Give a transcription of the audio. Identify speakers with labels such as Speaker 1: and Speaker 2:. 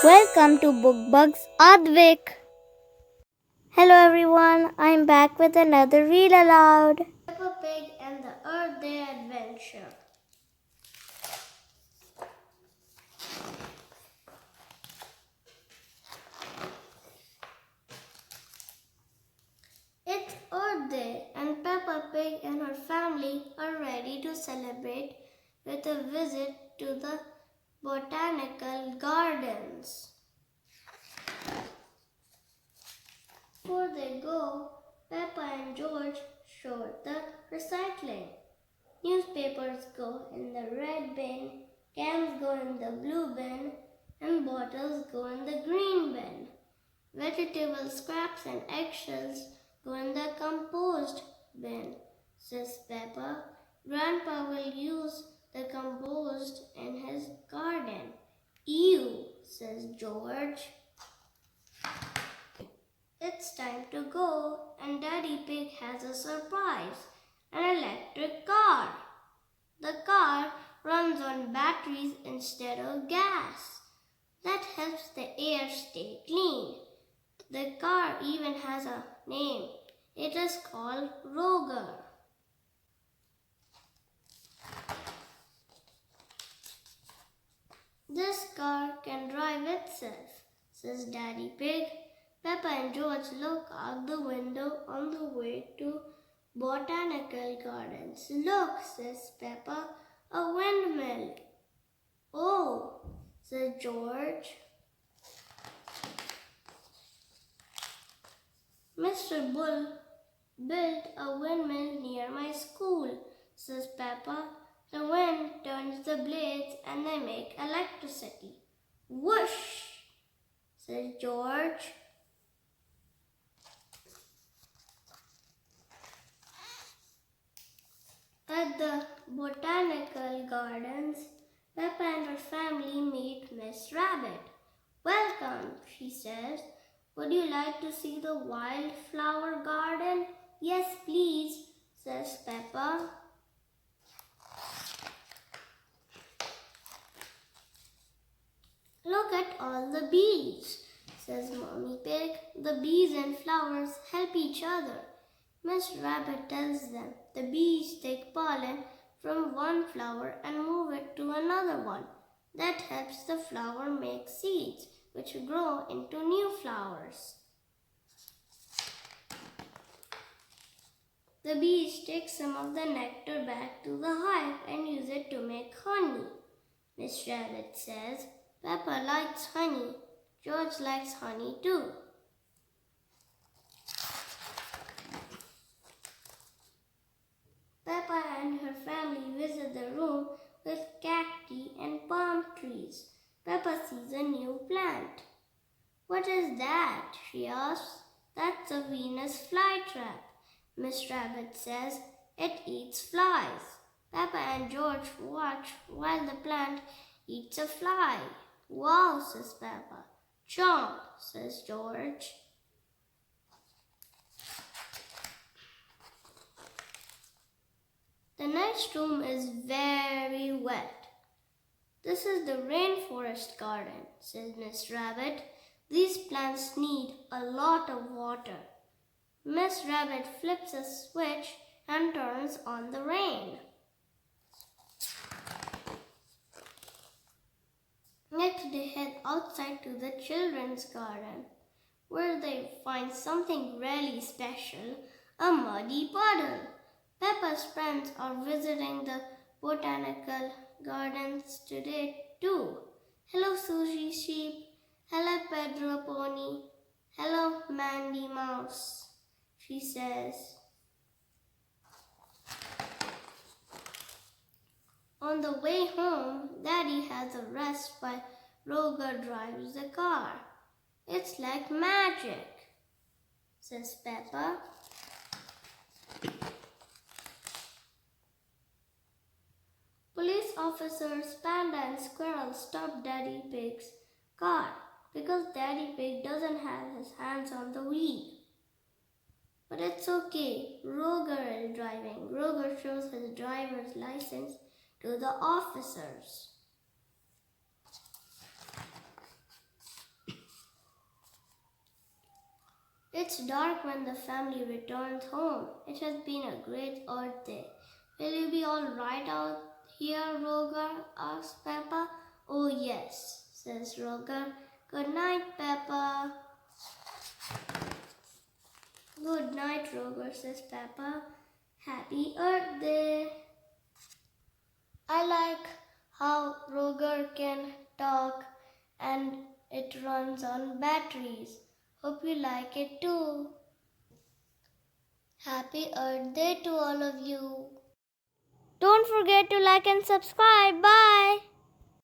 Speaker 1: Welcome to Bookbugs Aadvik. Hello everyone, I'm back with another Read Aloud.
Speaker 2: Peppa Pig and the Earthday adventure. It's Earthday and Peppa Pig and her family are ready to celebrate with a visit to the botanical gardens. Before they go, Peppa and George show the recycling. Newspapers go in the red bin, cans go in the blue bin, and bottles go in the green bin. Vegetable scraps and eggshells go in the compost bin, says Peppa. Grandpa will use the compost in his garden. Ew, says George. It's time to go, and Daddy Pig has a surprise, an electric car. The car runs on batteries instead of gas. That helps the air stay clean. The car even has a name. It is called Roger. This car can drive itself, says Daddy Pig. Peppa and George look out the window on the way to botanical gardens. Look, says Peppa, a windmill. Oh, says George. Mr. Bull built a windmill near my school, says Peppa. The wind turns the blades and they make electricity. Whoosh, says George. At the botanical gardens, Peppa and her family meet Miss Rabbit. Welcome, she says. Would you like to see the wildflower garden? Yes, please, says Peppa. Look at all the bees, says Mommy Pig. The bees and flowers help each other. Miss Rabbit tells them the bees take pollen from one flower and move it to another one. That helps the flower make seeds, which grow into new flowers. The bees take some of the nectar back to the hive and use it to make honey. Miss Rabbit says, Peppa likes honey. George likes honey too. Peppa and her family visit the room with cacti and palm trees. Peppa sees a new plant. What is that? She asks. That's a Venus flytrap. Miss Rabbit says it eats flies. Peppa and George watch while the plant eats a fly. Wow, says Peppa. Chomp, says George. The next room is very wet. This is the rainforest garden, says Miss Rabbit. These plants need a lot of water. Miss Rabbit flips a switch and turns on the rain. Next, they head outside to the children's garden, where they find something really special, a muddy puddle. Peppa's friends are visiting the botanical gardens today too. Hello, Sushi Sheep. Hello, Pedro Pony. Hello, Mandy Mouse, she says. On the way home, Daddy has a rest while Roger drives the car. It's like magic, says Peppa. Police officers, Panda and Squirrel stop Daddy Pig's car because Daddy Pig doesn't have his hands on the wheel. But it's okay, Roger is driving. Roger shows his driver's license to the officers. It's dark when the family returns home. It has been a great Earth day. Will you be all right out here, Roger? Asks Peppa. Oh, yes, says Roger. Good night, Peppa. Good night, Roger, says Peppa. Happy Earth Day. I like how Roger can talk and it runs on batteries. Hope you like it too. Happy Earth Day to all of you.
Speaker 1: Don't forget to like and subscribe. Bye.